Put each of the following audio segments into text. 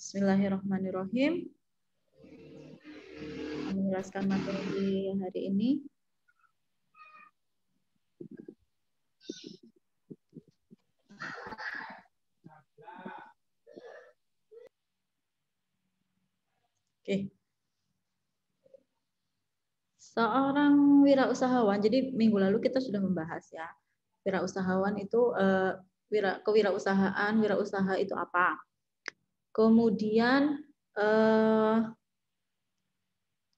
Bismillahirrahmanirrahim. Menjelaskan materi hari ini. Oke. Seorang wirausahawan, jadi minggu lalu kita sudah membahas ya, wirausahawan itu kewirausahaan, wirausaha itu apa. Kemudian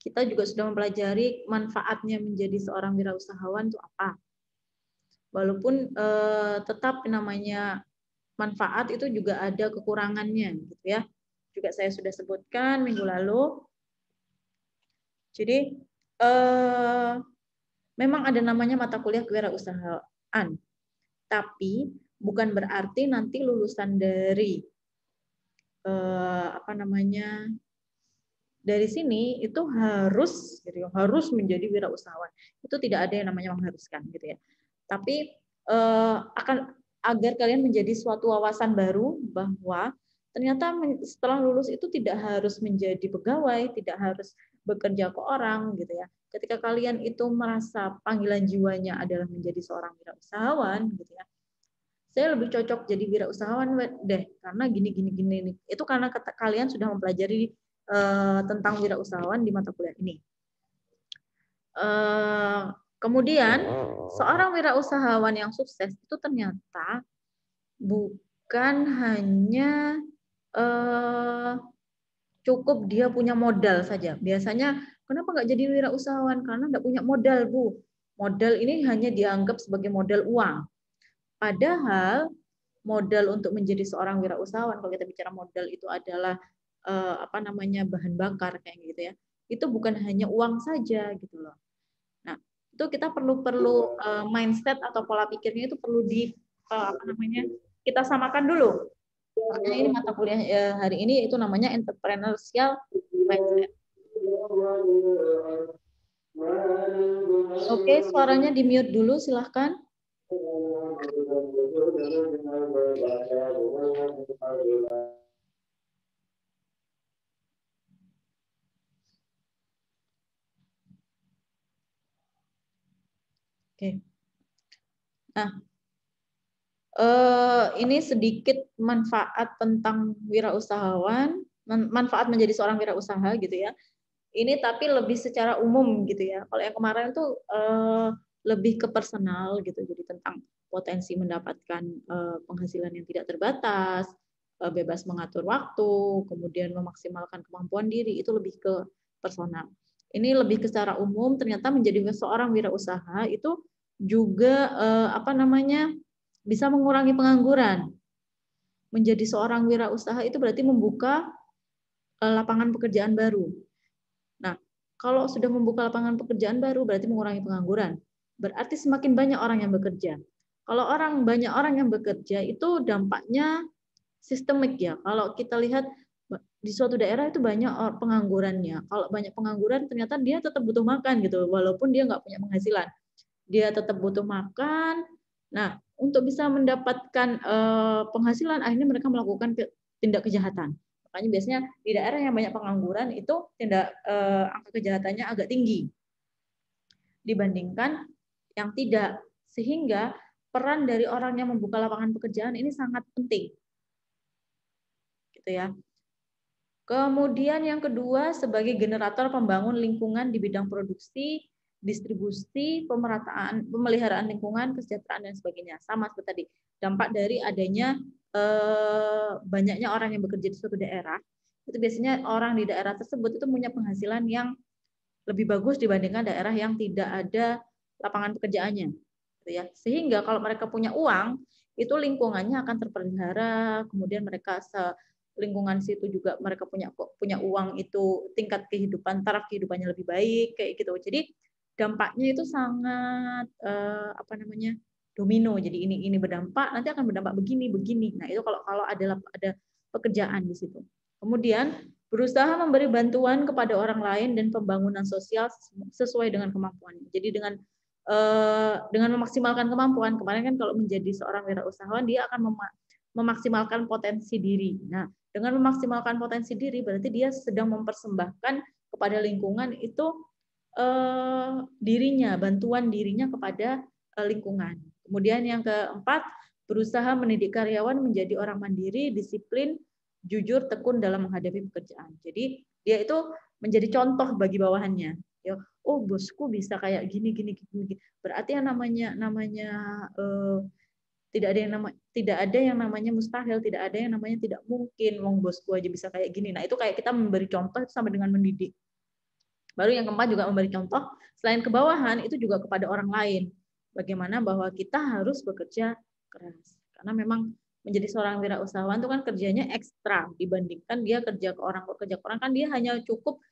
kita juga sudah mempelajari manfaatnya menjadi seorang wirausahawan itu apa. Walaupun tetap namanya manfaat itu juga ada kekurangannya, gitu ya. Juga saya sudah sebutkan minggu lalu. Jadi memang ada namanya mata kuliah kewirausahaan, tapi bukan berarti nanti lulusan dari dari sini itu harus menjadi wirausahawan. Itu tidak ada yang namanya mengharuskan, gitu ya. Tapi akan agar kalian menjadi suatu wawasan baru bahwa ternyata setelah lulus itu tidak harus menjadi pegawai, tidak harus bekerja ke orang, gitu ya. Ketika kalian itu merasa panggilan jiwanya adalah menjadi seorang wirausahawan, gitu ya, saya lebih cocok jadi wirausahawan deh, karena gini. Itu karena kalian sudah mempelajari tentang wirausahawan di mata kuliah ini. Kemudian, seorang wirausahawan yang sukses itu ternyata bukan hanya cukup dia punya modal saja. Biasanya, kenapa nggak jadi wirausahawan? Karena nggak punya modal, Bu. Modal ini hanya dianggap sebagai modal uang. Padahal, modal untuk menjadi seorang wirausahawan, kalau kita bicara modal itu adalah bahan bakar kayak gitu ya. Itu bukan hanya uang saja gitu loh. Nah, itu kita perlu mindset atau pola pikirnya itu perlu kita samakan dulu. Makanya ini mata kuliah hari ini itu namanya entrepreneurial mindset. Oke, suaranya di mute dulu, silahkan. Oke. Nah, ini sedikit manfaat tentang wirausahawan, manfaat menjadi seorang wirausaha gitu ya. Ini tapi lebih secara umum gitu ya. Kalau yang kemarin tuh lebih ke personal gitu, jadi tentang potensi mendapatkan penghasilan yang tidak terbatas, bebas mengatur waktu, kemudian memaksimalkan kemampuan diri, itu lebih ke personal. Ini lebih ke secara umum, ternyata menjadi seorang wirausaha itu juga bisa mengurangi pengangguran. Menjadi seorang wirausaha itu berarti membuka lapangan pekerjaan baru. Nah, kalau sudah membuka lapangan pekerjaan baru berarti mengurangi pengangguran. Berarti semakin banyak orang yang bekerja. Kalau banyak orang yang bekerja itu dampaknya sistemik ya. Kalau kita lihat di suatu daerah itu banyak penganggurannya. Kalau banyak pengangguran ternyata dia tetap butuh makan gitu, walaupun dia nggak punya penghasilan. Dia tetap butuh makan. Nah, untuk bisa mendapatkan penghasilan, akhirnya mereka melakukan tindak kejahatan. Makanya biasanya di daerah yang banyak pengangguran itu angka kejahatannya agak tinggi dibandingkan yang tidak. Sehingga peran dari orang yang membuka lapangan pekerjaan ini sangat penting. Gitu ya. Kemudian yang kedua, sebagai generator pembangun lingkungan di bidang produksi, distribusi, pemeliharaan lingkungan, kesejahteraan dan sebagainya. Sama seperti tadi, dampak dari adanya banyaknya orang yang bekerja di suatu daerah, itu biasanya orang di daerah tersebut itu punya penghasilan yang lebih bagus dibandingkan daerah yang tidak ada lapangan pekerjaannya. Gitu ya. Sehingga kalau mereka punya uang, itu lingkungannya akan terpelihara, kemudian mereka lingkungan situ juga mereka punya uang, itu tingkat kehidupan, taraf kehidupannya lebih baik kayak gitu. Jadi dampaknya itu sangat domino. Jadi ini berdampak, nanti akan berdampak begini. Nah, itu kalau ada pekerjaan di situ. Kemudian berusaha memberi bantuan kepada orang lain dan pembangunan sosial sesuai dengan kemampuannya. Jadi dengan memaksimalkan kemampuan, kemarin kan kalau menjadi seorang wirausahawan dia akan memaksimalkan potensi diri. Nah, dengan memaksimalkan potensi diri berarti dia sedang mempersembahkan kepada lingkungan itu dirinya, bantuan dirinya kepada lingkungan. Kemudian yang keempat, berusaha mendidik karyawan menjadi orang mandiri, disiplin, jujur, tekun dalam menghadapi pekerjaan. Jadi dia itu menjadi contoh bagi bawahannya. Ya, oh bosku bisa kayak gini gini gini. Berarti yang namanya tidak ada yang namanya mustahil, tidak ada yang namanya tidak mungkin. Wong bosku aja bisa kayak gini. Nah, itu kayak kita memberi contoh sama dengan mendidik. Baru yang keempat juga memberi contoh, selain ke bawahan itu juga kepada orang lain. Bagaimana bahwa kita harus bekerja keras. Karena memang menjadi seorang wirausahawan itu kan kerjanya ekstra dibandingkan dia kerja ke orang kan dia hanya cukup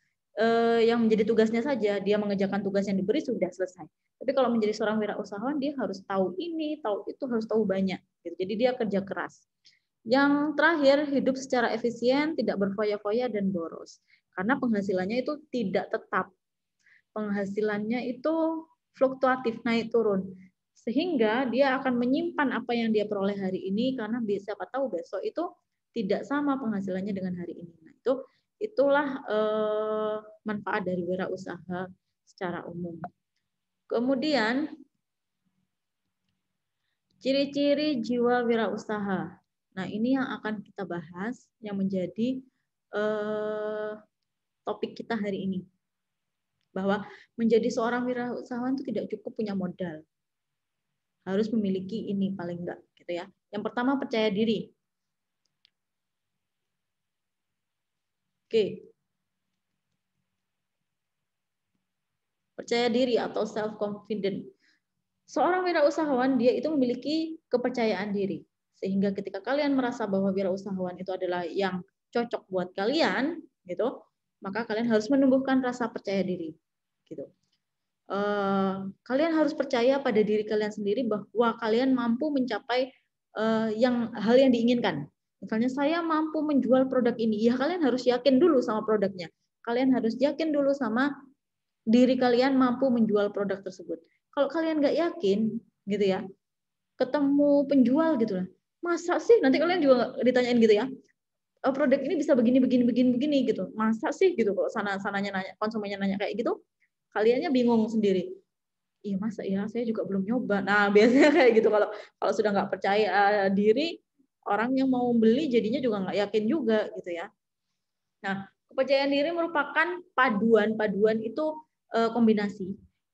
yang menjadi tugasnya saja, dia mengerjakan tugas yang diberi sudah selesai. Tapi kalau menjadi seorang wirausahawan dia harus tahu ini, tahu itu, harus tahu banyak. Jadi dia kerja keras. Yang terakhir, hidup secara efisien, tidak berfoya-foya dan boros. Karena penghasilannya itu tidak tetap. Penghasilannya itu fluktuatif, naik turun. Sehingga dia akan menyimpan apa yang dia peroleh hari ini karena siapa tahu besok itu tidak sama penghasilannya dengan hari ini. Nah, itulah manfaat dari wirausaha secara umum. Kemudian ciri-ciri jiwa wirausaha. Nah, ini yang akan kita bahas yang menjadi topik kita hari ini. Bahwa menjadi seorang wirausahawan itu tidak cukup punya modal. Harus memiliki ini paling enggak gitu ya. Yang pertama percaya diri. Oke. Percaya diri atau self confident. Seorang wirausahawan dia itu memiliki kepercayaan diri. Sehingga ketika kalian merasa bahwa wirausahawan itu adalah yang cocok buat kalian, gitu, maka kalian harus menumbuhkan rasa percaya diri, gitu. Kalian harus percaya pada diri kalian sendiri bahwa kalian mampu mencapai hal yang diinginkan. Misalnya saya mampu menjual produk ini, ya kalian harus yakin dulu sama produknya. Kalian harus yakin dulu sama diri kalian mampu menjual produk tersebut. Kalau kalian nggak yakin, gitu ya, ketemu penjual gitu lah, masa sih nanti kalian juga ditanyain gitu ya, produk ini bisa begini gitu, masa sih gitu kalau sananya nanya, konsumennya nanya kayak gitu, kaliannya bingung sendiri. Iya masa ya, saya juga belum nyoba. Nah biasanya kayak gitu kalau sudah nggak percaya diri, orang yang mau beli jadinya juga nggak yakin juga gitu ya. Nah kepercayaan diri merupakan paduan itu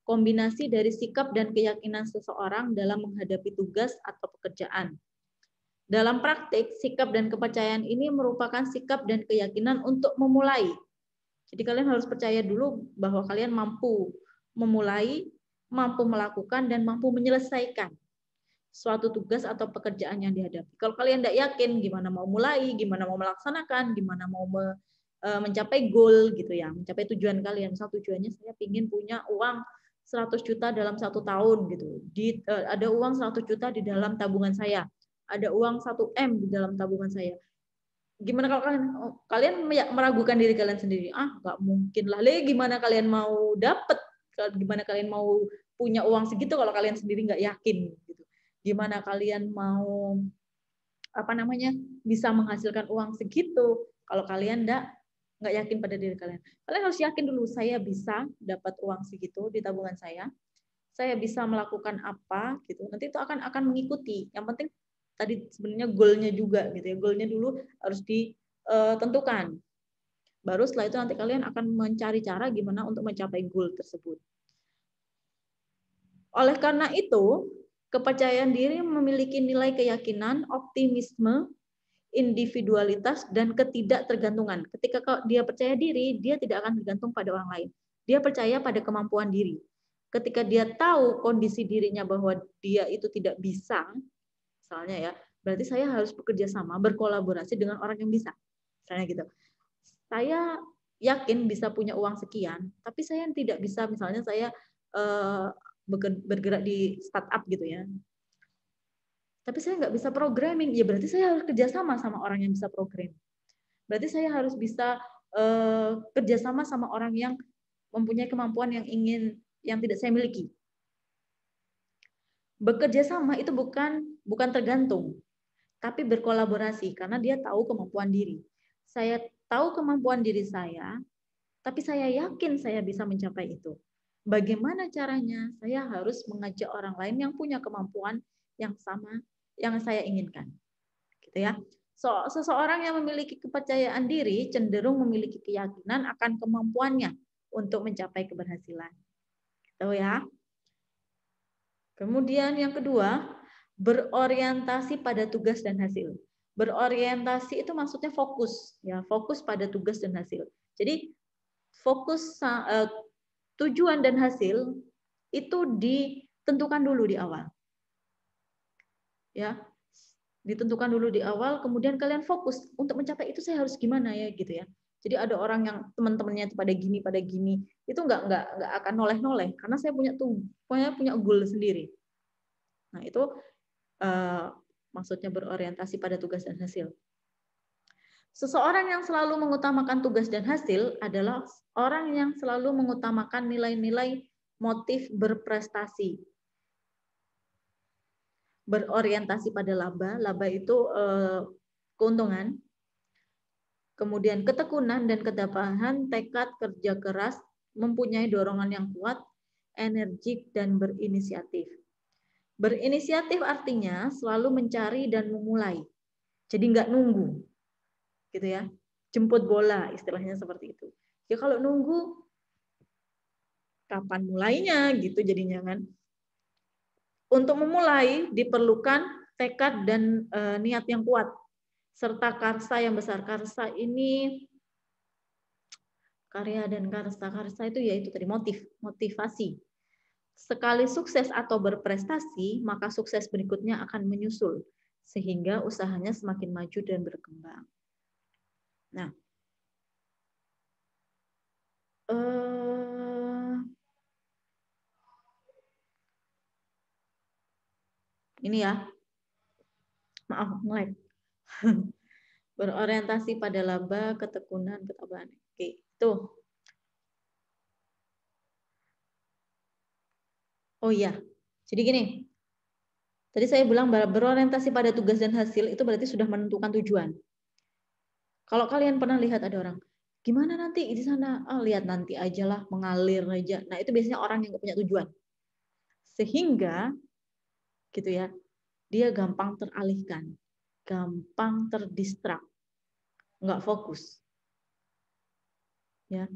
kombinasi dari sikap dan keyakinan seseorang dalam menghadapi tugas atau pekerjaan. Dalam praktik, sikap dan kepercayaan ini merupakan sikap dan keyakinan untuk memulai. Jadi kalian harus percaya dulu bahwa kalian mampu memulai, mampu melakukan, dan mampu menyelesaikan suatu tugas atau pekerjaan yang dihadapi. Kalau kalian tidak yakin gimana mau mulai, gimana mau melaksanakan, gimana mau mencapai goal gitu ya, mencapai tujuan kalian. Misal tujuannya saya ingin punya uang 100 juta dalam 1 tahun gitu. Ada uang 100 juta di dalam tabungan saya. Ada uang 1 M di dalam tabungan saya. Gimana kalau kalian meragukan diri kalian sendiri? Nggak mungkin lah. Gimana kalian mau dapat? Gimana kalian mau punya uang segitu kalau kalian sendiri nggak yakin? Gitu. Gimana kalian mau bisa menghasilkan uang segitu kalau kalian nggak yakin pada diri kalian? Kalian harus yakin dulu, saya bisa dapat uang segitu di tabungan saya bisa melakukan apa gitu. Nanti itu akan mengikuti. Yang penting tadi sebenarnya goalnya juga gitu ya. Goalnya dulu harus ditentukan. Baru setelah itu nanti kalian akan mencari cara gimana untuk mencapai goal tersebut. Oleh karena itu, kepercayaan diri memiliki nilai keyakinan, optimisme, individualitas, dan ketidaktergantungan. Ketika dia percaya diri, dia tidak akan tergantung pada orang lain. Dia percaya pada kemampuan diri. Ketika dia tahu kondisi dirinya bahwa dia itu tidak bisa, misalnya ya, berarti saya harus bekerja sama, berkolaborasi dengan orang yang bisa. Misalnya gitu. Saya yakin bisa punya uang sekian, tapi saya tidak bisa, misalnya saya bergerak di startup gitu ya. Tapi saya nggak bisa programming, ya berarti saya harus kerjasama sama orang yang bisa programming. Berarti saya harus bisa kerjasama sama orang yang mempunyai kemampuan yang tidak saya miliki. Bekerja sama itu bukan tergantung, tapi berkolaborasi karena dia tahu kemampuan diri. Saya tahu kemampuan diri saya, tapi saya yakin saya bisa mencapai itu. Bagaimana caranya? Saya harus mengajak orang lain yang punya kemampuan yang sama yang saya inginkan. Gitu ya. Seseorang yang memiliki kepercayaan diri cenderung memiliki keyakinan akan kemampuannya untuk mencapai keberhasilan. Tahu ya? Kemudian yang kedua, berorientasi pada tugas dan hasil. Berorientasi itu maksudnya fokus, ya, fokus pada tugas dan hasil. Jadi fokus tujuan dan hasil itu ditentukan dulu di awal. Ya, ditentukan dulu di awal, kemudian kalian fokus untuk mencapai itu saya harus gimana ya gitu ya. Jadi ada orang yang teman-temannya pada gini, itu nggak akan noleh-noleh karena saya punya goal sendiri. Nah itu maksudnya berorientasi pada tugas dan hasil. Seseorang yang selalu mengutamakan tugas dan hasil adalah orang yang selalu mengutamakan nilai-nilai motif berprestasi. Berorientasi pada laba, laba itu keuntungan, kemudian ketekunan dan ketabahan, tekad, kerja keras, mempunyai dorongan yang kuat, energik, dan berinisiatif. Berinisiatif artinya selalu mencari dan memulai. Jadi nggak nunggu, gitu ya. Jemput bola, istilahnya seperti itu. Ya kalau nunggu, kapan mulainya, gitu jadinya kan. Untuk memulai diperlukan tekad dan niat yang kuat, serta karsa yang besar. Karsa ini karya dan karsa itu yaitu tadi motivasi. Sekali sukses atau berprestasi, maka sukses berikutnya akan menyusul sehingga usahanya semakin maju dan berkembang. Nah, ini ya, maaf nge-lag. Berorientasi pada laba, ketekunan, ketabahan. Oke, itu. Oh iya, jadi gini. Tadi saya bilang berorientasi pada tugas dan hasil itu berarti sudah menentukan tujuan. Kalau kalian pernah lihat ada orang, gimana nanti di sana? Oh, lihat nanti aja lah, mengalir aja. Nah, itu biasanya orang yang nggak punya tujuan. Sehingga, gitu ya, dia gampang teralihkan, gampang terdistrak, nggak fokus. Ya,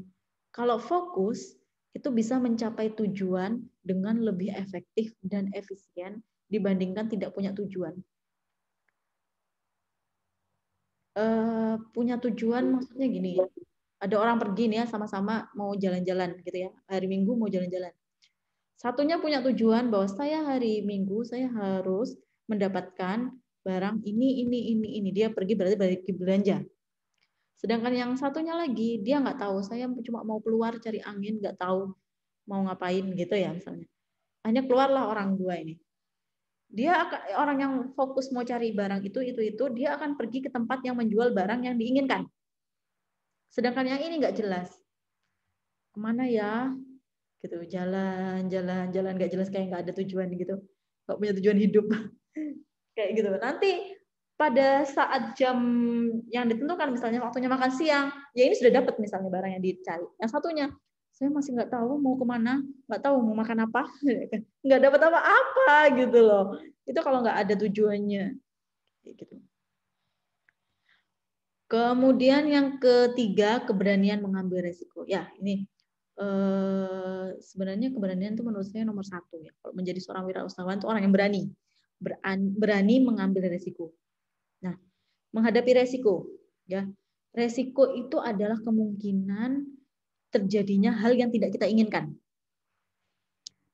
kalau fokus itu bisa mencapai tujuan dengan lebih efektif dan efisien dibandingkan tidak punya tujuan. Punya tujuan maksudnya gini, ada orang pergi nih ya sama-sama mau jalan-jalan gitu ya, hari Minggu mau jalan-jalan. Satunya punya tujuan bahwa saya hari Minggu saya harus mendapatkan barang ini. Dia pergi berarti belanja. Sedangkan yang satunya lagi dia nggak tahu, saya cuma mau keluar cari angin, nggak tahu mau ngapain gitu ya misalnya. Hanya keluarlah orang dua ini. Dia orang yang fokus mau cari barang itu, dia akan pergi ke tempat yang menjual barang yang diinginkan. Sedangkan yang ini nggak jelas. Kemana ya? Gitu, jalan nggak jelas kayak nggak ada tujuan gitu. Nggak punya tujuan hidup. Kayak gitu. Nanti pada saat jam yang ditentukan, misalnya waktunya makan siang, ya ini sudah dapat misalnya barang yang dicari. Yang satunya, saya masih nggak tahu mau kemana, nggak tahu mau makan apa, nggak dapat apa-apa gitu loh. Itu kalau nggak ada tujuannya. Gitu. Kemudian yang ketiga, keberanian mengambil resiko. Ya, ini sebenarnya keberanian itu menurut saya nomor satu ya. Kalau menjadi seorang wirausahawan itu orang yang berani mengambil resiko. Nah, menghadapi resiko, ya, resiko itu adalah kemungkinan terjadinya hal yang tidak kita inginkan.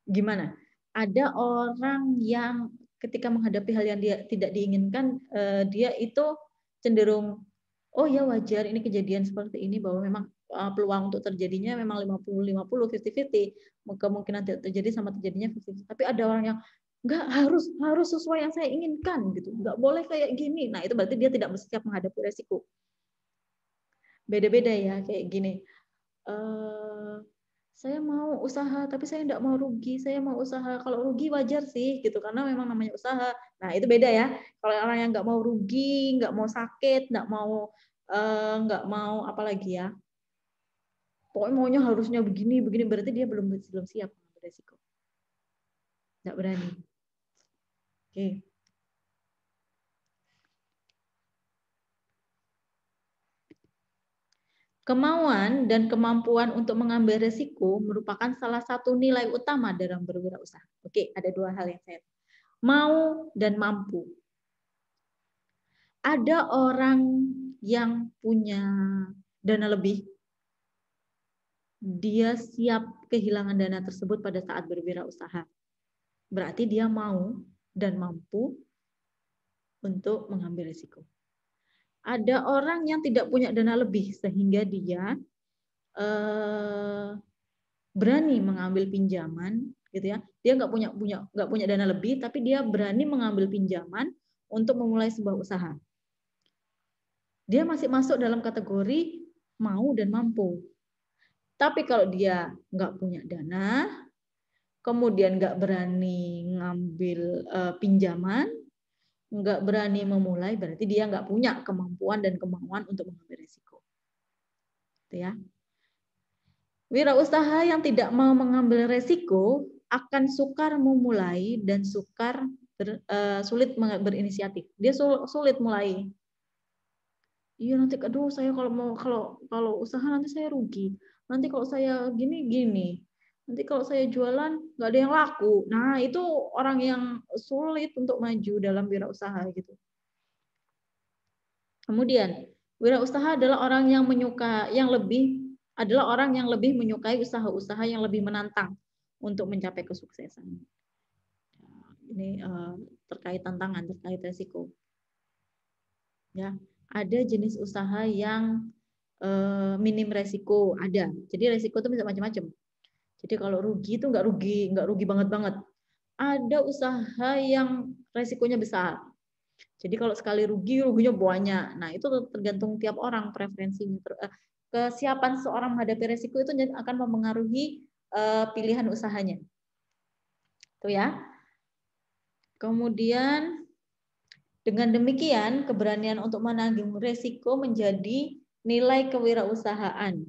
Gimana? Ada orang yang ketika menghadapi hal yang dia tidak diinginkan, dia itu cenderung, oh ya wajar ini kejadian seperti ini, bahwa memang peluang untuk terjadinya memang 50-50, 50-50, kemungkinan tidak terjadi sama terjadinya 50-50. Tapi ada orang yang nggak harus sesuai yang saya inginkan gitu, nggak boleh kayak gini. Nah itu berarti dia tidak bersiap menghadapi resiko. Beda-beda ya kayak gini. Saya mau usaha, tapi saya tidak mau rugi. Saya mau usaha. Kalau rugi wajar sih, gitu. Karena memang namanya usaha. Nah, itu beda ya. Kalau orang yang nggak mau rugi, nggak mau sakit, nggak mau apa lagi ya. Pokoknya maunya harusnya begini, begini. Berarti dia belum siap mengambil resiko. Nggak berani. Oke. Kemauan dan kemampuan untuk mengambil resiko merupakan salah satu nilai utama dalam berwirausaha. Oke, ada dua hal yang saya mau dan mampu. Ada orang yang punya dana lebih, dia siap kehilangan dana tersebut pada saat berwirausaha. Berarti dia mau dan mampu untuk mengambil risiko. Ada orang yang tidak punya dana lebih sehingga dia berani mengambil pinjaman, gitu ya. Dia nggak punya dana lebih, tapi dia berani mengambil pinjaman untuk memulai sebuah usaha. Dia masih masuk dalam kategori mau dan mampu. Tapi kalau dia nggak punya dana, kemudian nggak berani ngambil pinjaman, nggak berani memulai, berarti dia nggak punya kemampuan dan kemauan untuk mengambil risiko. Gitu ya. Wirausaha yang tidak mau mengambil risiko akan sukar memulai dan sulit berinisiatif. Dia sulit mulai. Iya nanti aduh saya kalau usaha nanti saya rugi. Nanti kalau saya gini. Nanti kalau saya jualan nggak ada yang laku. Nah, itu orang yang sulit untuk maju dalam wirausaha gitu. Kemudian, wirausaha adalah orang yang lebih menyukai usaha-usaha yang lebih menantang untuk mencapai kesuksesan. Ini terkait tantangan, terkait resiko. Ya, ada jenis usaha yang minim resiko, ada. Jadi resiko itu bisa macam-macam. Jadi kalau rugi itu nggak rugi banget. Ada usaha yang resikonya besar. Jadi kalau sekali ruginya banyak. Nah, itu tergantung tiap orang preferensinya. Kesiapan seorang menghadapi resiko itu akan mempengaruhi pilihan usahanya. Tuh ya. Kemudian dengan demikian, keberanian untuk menanggung resiko menjadi nilai kewirausahaan.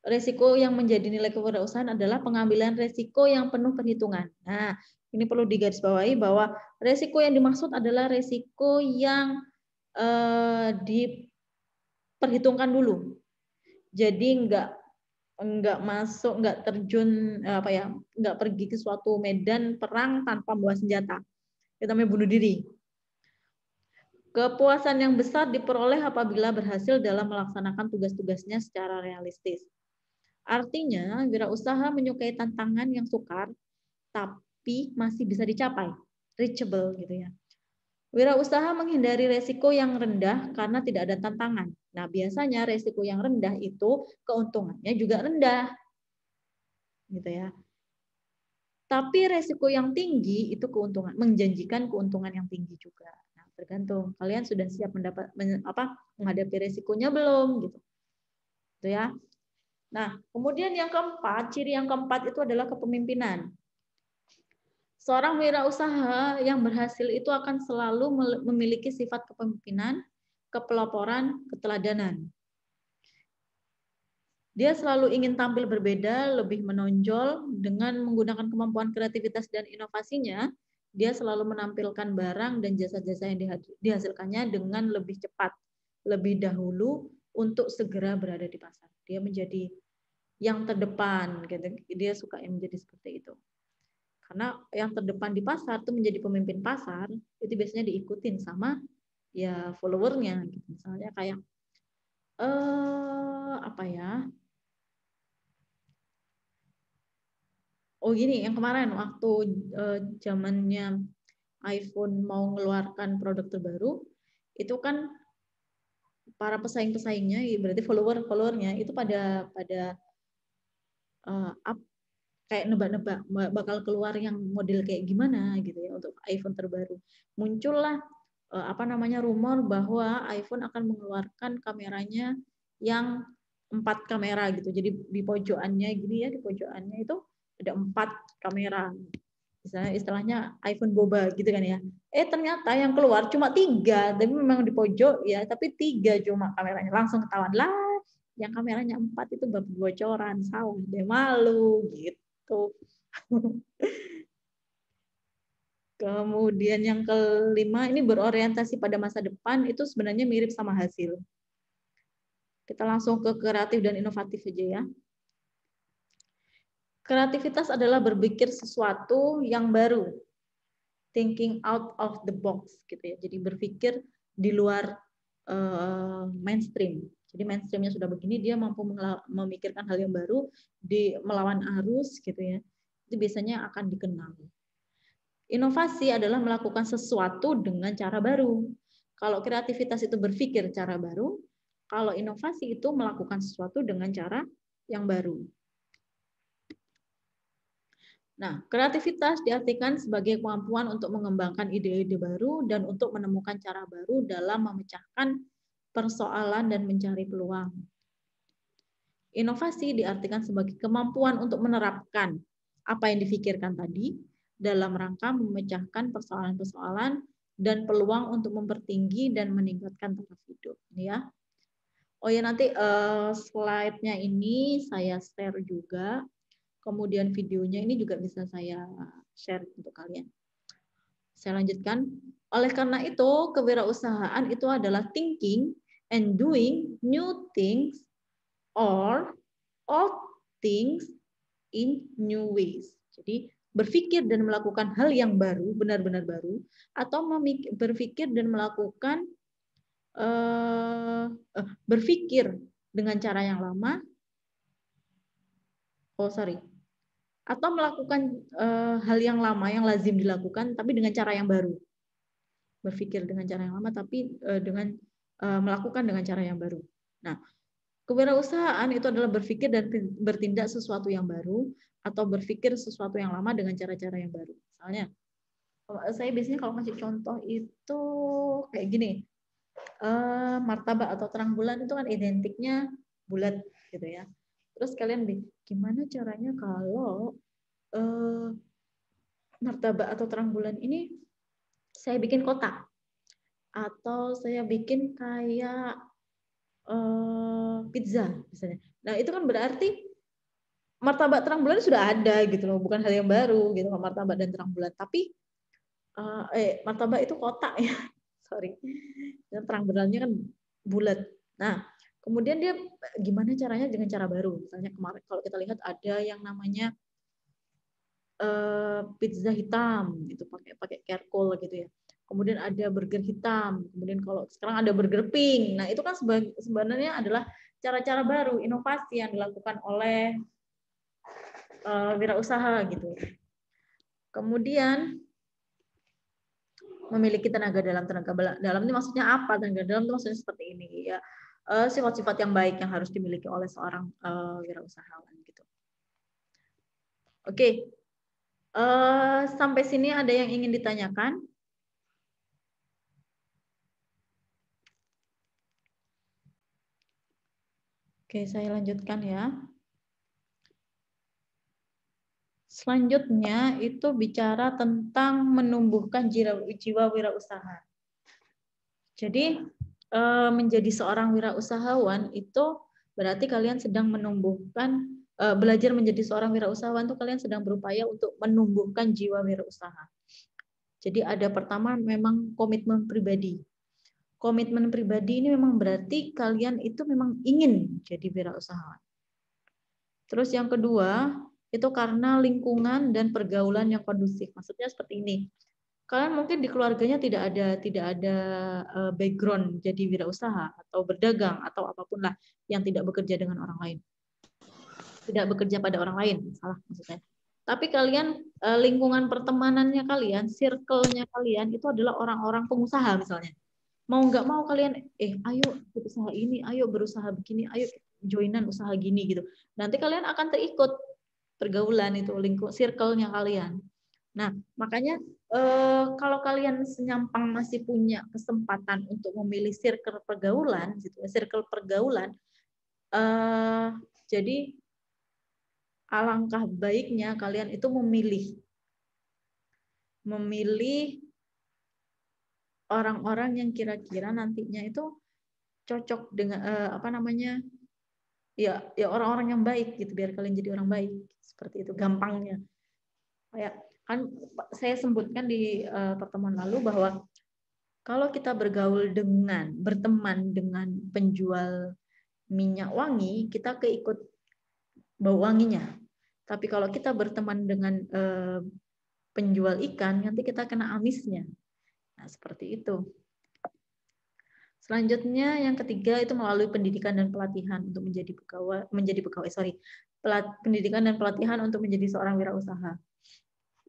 Resiko yang menjadi nilai kewirausahaan adalah pengambilan resiko yang penuh perhitungan. Nah, ini perlu digarisbawahi bahwa resiko yang dimaksud adalah resiko yang diperhitungkan dulu. Jadi nggak terjun nggak pergi ke suatu medan perang tanpa membawa senjata. Itu namanya bunuh diri. Kepuasan yang besar diperoleh apabila berhasil dalam melaksanakan tugas-tugasnya secara realistis. Artinya, wirausaha menyukai tantangan yang sukar, tapi masih bisa dicapai, reachable gitu ya. Wirausaha menghindari resiko yang rendah karena tidak ada tantangan. Nah, biasanya resiko yang rendah itu keuntungannya juga rendah, gitu ya. Tapi resiko yang tinggi itu menjanjikan keuntungan yang tinggi juga. Nah, tergantung kalian sudah siap menghadapi resikonya belum, gitu. Gitu ya. Nah, kemudian ciri yang keempat itu adalah kepemimpinan. Seorang wirausaha yang berhasil itu akan selalu memiliki sifat kepemimpinan, kepeloporan, keteladanan. Dia selalu ingin tampil berbeda, lebih menonjol dengan menggunakan kemampuan kreativitas dan inovasinya. Dia selalu menampilkan barang dan jasa-jasa yang dihasilkannya dengan lebih cepat, lebih dahulu untuk segera berada di pasar. Dia menjadi yang terdepan, gitu. Dia suka yang menjadi seperti itu. Karena yang terdepan di pasar itu menjadi pemimpin pasar, itu biasanya diikutin sama ya followernya, gitu. Misalnya kayak apa ya? Oh gini, yang kemarin waktu zamannya iPhone mau mengeluarkan produk terbaru, itu kan para pesaing-pesaingnya, berarti followernya itu pada kayak nebak-nebak bakal keluar yang model kayak gimana gitu ya untuk iPhone terbaru. Muncullah rumor bahwa iPhone akan mengeluarkan kameranya yang 4 kamera gitu. Jadi di pojokannya gini ya, di pojokannya itu ada 4 kamera. Misalnya istilahnya iPhone boba gitu kan ya. Ternyata yang keluar cuma 3, tapi memang di pojok ya, tapi 3 cuma kameranya. Langsung ketahuan lah, yang kameranya 4 itu bocoran, salah deh, malu gitu. Kemudian yang kelima ini berorientasi pada masa depan, itu sebenarnya mirip sama hasil. Kita langsung ke kreatif dan inovatif aja ya. Kreativitas adalah berpikir sesuatu yang baru. Thinking out of the box gitu ya. Jadi berpikir di luar mainstream. Jadi mainstreamnya sudah begini, dia mampu memikirkan hal yang baru, melawan arus gitu ya. Itu biasanya akan dikenal. Inovasi adalah melakukan sesuatu dengan cara baru. Kalau kreativitas itu berpikir cara baru, kalau inovasi itu melakukan sesuatu dengan cara yang baru. Nah, kreativitas diartikan sebagai kemampuan untuk mengembangkan ide-ide baru dan untuk menemukan cara baru dalam memecahkan persoalan dan mencari peluang. Inovasi diartikan sebagai kemampuan untuk menerapkan apa yang difikirkan tadi dalam rangka memecahkan persoalan-persoalan dan peluang untuk mempertinggi dan meningkatkan taraf hidup. Ya. Oh ya, nanti slide-nya ini saya share juga. Kemudian videonya ini juga bisa saya share untuk kalian. Saya lanjutkan. Oleh karena itu, kewirausahaan itu adalah thinking and doing new things or old things in new ways. Jadi berpikir dan melakukan hal yang baru, benar-benar baru, atau berpikir dan melakukan berpikir dengan cara yang lama, atau melakukan hal yang lama yang lazim dilakukan, tapi dengan cara yang baru. Berpikir dengan cara yang lama, tapi dengan melakukan dengan cara yang baru. Nah, kewirausahaan itu adalah berpikir dan bertindak sesuatu yang baru, atau berpikir sesuatu yang lama dengan cara-cara yang baru. Misalnya, saya biasanya kalau kasih contoh itu kayak gini, martabak atau terang bulan itu kan identiknya bulat gitu ya. Terus kalian gimana caranya kalau martabak atau terang bulan ini saya bikin kotak, atau saya bikin kayak pizza misalnya. Nah itu kan berarti martabak terang bulan sudah ada gitu loh, bukan hal yang baru gitu, martabak dan terang bulan. Tapi martabak itu kotak ya, sorry. Dan terang bulannya kan bulat. Nah, kemudian dia gimana caranya dengan cara baru. Misalnya kemarin kalau kita lihat ada yang namanya pizza hitam, itu pakai charcoal gitu ya. Kemudian ada burger hitam. Kemudian kalau sekarang ada burger pink. Nah, itu kan sebenarnya adalah cara-cara baru, inovasi yang dilakukan oleh wirausaha gitu. Kemudian memiliki tenaga dalam. Tenaga dalam ini maksudnya apa? Tenaga dalam itu maksudnya seperti ini ya. Sifat-sifat yang baik yang harus dimiliki oleh seorang wirausahawan gitu. Oke. Sampai sini ada yang ingin ditanyakan? Oke, saya lanjutkan ya. Selanjutnya itu bicara tentang menumbuhkan jiwa wirausaha. Jadi menjadi seorang wirausahawan itu berarti kalian sedang menumbuhkan, belajar menjadi seorang wirausahawan itu kalian sedang berupaya untuk menumbuhkan jiwa wirausaha. Jadi ada pertama memang komitmen pribadi. Komitmen pribadi ini memang berarti kalian itu memang ingin jadi wirausahawan. Terus yang kedua, itu karena lingkungan dan pergaulan yang kondusif. Maksudnya seperti ini. Kalian mungkin di keluarganya tidak ada background jadi wirausaha atau berdagang atau apapun lah yang tidak bekerja dengan orang lain. Tidak bekerja pada orang lain, salah maksudnya. Tapi kalian lingkungan pertemanannya kalian, circle-nya kalian itu adalah orang-orang pengusaha misalnya. Mau nggak mau kalian, ayo berusaha ini, ayo berusaha begini, ayo joinan usaha gini gitu. Nanti kalian akan terikut pergaulan itu, lingkup circle-nya kalian. Nah, makanya kalau kalian senyampang masih punya kesempatan untuk memilih circle pergaulan, gitu, circle pergaulan, Jadi alangkah baiknya kalian itu memilih orang-orang yang kira-kira nantinya itu cocok dengan ya orang-orang yang baik gitu, biar kalian jadi orang baik, seperti itu gampangnya. Kayak kan saya sebutkan di pertemuan lalu bahwa kalau kita berteman dengan penjual minyak wangi, kita keikut bau wanginya. Tapi kalau kita berteman dengan penjual ikan, nanti kita kena amisnya. Nah, seperti itu. Selanjutnya yang ketiga itu melalui pendidikan dan pelatihan untuk pendidikan dan pelatihan untuk menjadi seorang wirausaha.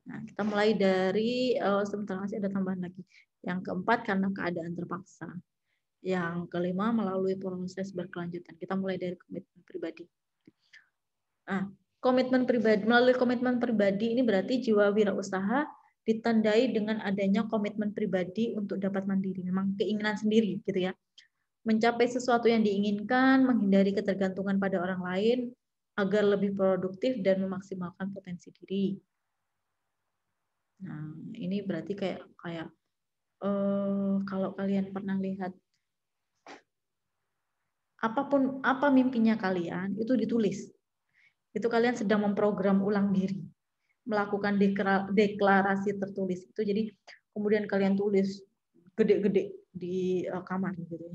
Nah, kita mulai dari sebentar, masih ada tambahan lagi. Yang keempat karena keadaan terpaksa. Yang kelima melalui proses berkelanjutan. Kita mulai dari komitmen pribadi. Nah, melalui komitmen pribadi ini berarti jiwa wirausaha ditandai dengan adanya komitmen pribadi untuk dapat mandiri, memang keinginan sendiri gitu ya. Mencapai sesuatu yang diinginkan, menghindari ketergantungan pada orang lain agar lebih produktif dan memaksimalkan potensi diri. Nah, ini berarti kayak kalau kalian pernah lihat apa mimpinya kalian itu ditulis. Itu kalian sedang memprogram ulang diri, melakukan deklarasi tertulis itu. Jadi kemudian kalian tulis gede-gede di kamar gitu ya.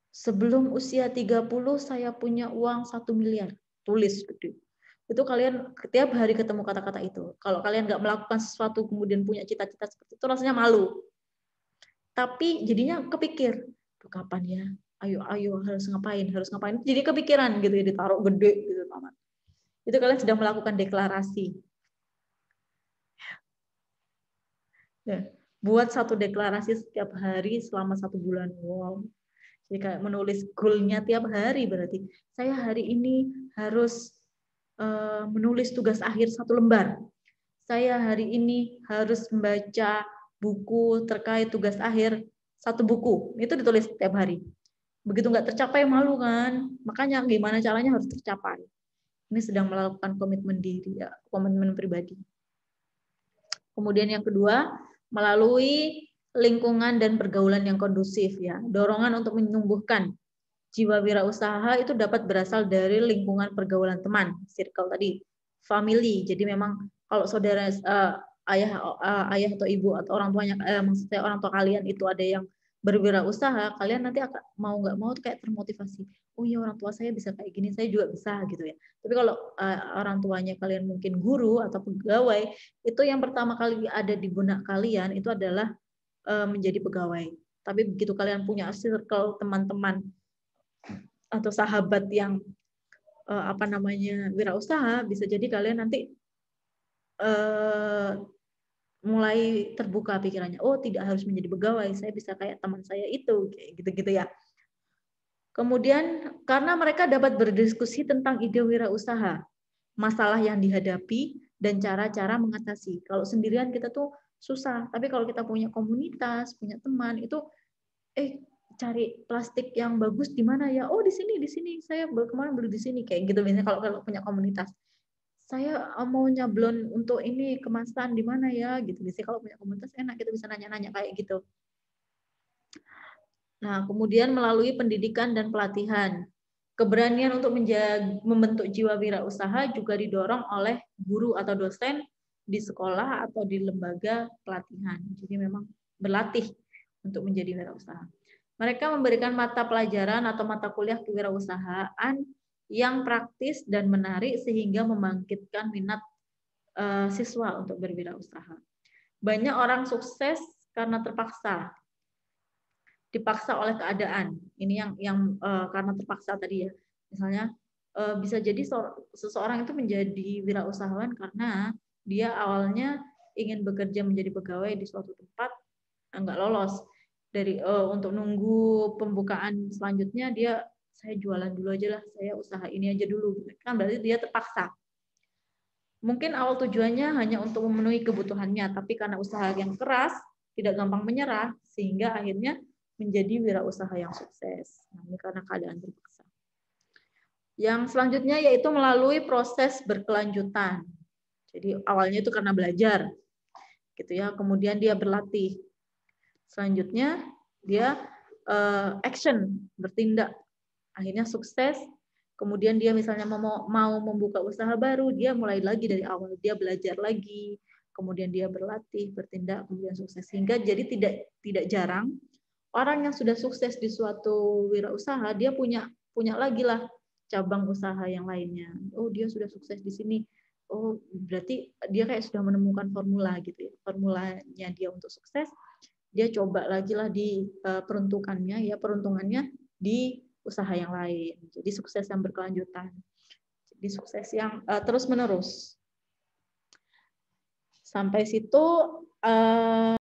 Sebelum usia 30 saya punya uang 1 miliar. Tulis gede. Itu kalian setiap hari ketemu kata-kata itu. Kalau kalian nggak melakukan sesuatu kemudian punya cita-cita seperti itu, rasanya malu. Tapi jadinya kepikir, tuh kapan ya? Ayo harus ngapain? Jadi kepikiran gitu ya, ditaruh gede gitu taman. Itu kalian sedang melakukan deklarasi. Ya, buat satu deklarasi setiap hari selama 1 bulan. Wow. Jadi kayak menulis goal-nya tiap hari berarti. Saya hari ini harus menulis tugas akhir 1 lembar. Saya hari ini harus membaca buku terkait tugas akhir 1 buku. Itu ditulis tiap hari. Begitu nggak tercapai malu kan? Makanya gimana caranya harus tercapai. Ini sedang melakukan komitmen diri ya, komitmen pribadi. Kemudian yang kedua, melalui lingkungan dan pergaulan yang kondusif ya. Dorongan untuk menumbuhkan jiwa wirausaha itu dapat berasal dari lingkungan pergaulan teman, circle tadi, family. Jadi memang kalau saudara ayah atau ibu atau orang tuanya maksudnya orang tua kalian itu ada yang berwirausaha, kalian nanti akan mau nggak mau kayak termotivasi. Oh iya, orang tua saya bisa kayak gini, saya juga bisa gitu ya. Tapi kalau orang tuanya kalian mungkin guru atau pegawai, itu yang pertama kali ada di benak kalian itu adalah menjadi pegawai. Tapi begitu kalian punya circle teman-teman atau sahabat yang wirausaha, bisa jadi kalian nanti mulai terbuka pikirannya. Oh, tidak harus menjadi pegawai, saya bisa kayak teman saya itu, kayak gitu-gitu ya. Kemudian karena mereka dapat berdiskusi tentang ide wirausaha, masalah yang dihadapi dan cara-cara mengatasi. Kalau sendirian kita tuh susah, tapi kalau kita punya komunitas, punya teman itu cari plastik yang bagus di mana ya? Oh, di sini. Saya kemarin beli di sini kayak gitu. Misalnya kalau punya komunitas. Saya mau nyablon untuk ini kemasan di mana ya gitu. Biasanya kalau punya komunitas enak kita bisa nanya-nanya kayak gitu. Nah, kemudian melalui pendidikan dan pelatihan. Keberanian untuk membentuk jiwa wirausaha juga didorong oleh guru atau dosen di sekolah atau di lembaga pelatihan. Jadi memang berlatih untuk menjadi wirausaha. Mereka memberikan mata pelajaran atau mata kuliah kewirausahaan yang praktis dan menarik sehingga membangkitkan minat siswa untuk berwirausaha. Banyak orang sukses karena dipaksa oleh keadaan. Ini yang karena terpaksa tadi ya. Misalnya bisa jadi seseorang itu menjadi wirausahawan karena dia awalnya ingin bekerja menjadi pegawai di suatu tempat, enggak lolos. Untuk nunggu pembukaan selanjutnya saya jualan dulu aja lah, saya usaha ini aja dulu. Kan berarti dia terpaksa. Mungkin awal tujuannya hanya untuk memenuhi kebutuhannya, tapi karena usaha yang keras, tidak gampang menyerah, sehingga akhirnya menjadi wirausaha yang sukses. Nah, ini karena keadaan terpaksa. Yang selanjutnya yaitu melalui proses berkelanjutan. Jadi awalnya itu karena belajar, gitu ya. Kemudian dia berlatih. Selanjutnya dia action, bertindak. Akhirnya sukses. Kemudian dia misalnya mau membuka usaha baru, dia mulai lagi dari awal. Dia belajar lagi, kemudian dia berlatih, bertindak, kemudian sukses. Sehingga jadi tidak jarang orang yang sudah sukses di suatu wirausaha, dia punya lagi lah cabang usaha yang lainnya. Oh, dia sudah sukses di sini. Oh, berarti dia kayak sudah menemukan formula gitu ya. Formulanya dia untuk sukses, dia coba lagi lah di peruntungannya di usaha yang lain. Jadi sukses yang berkelanjutan. Jadi sukses yang terus-menerus. Sampai situ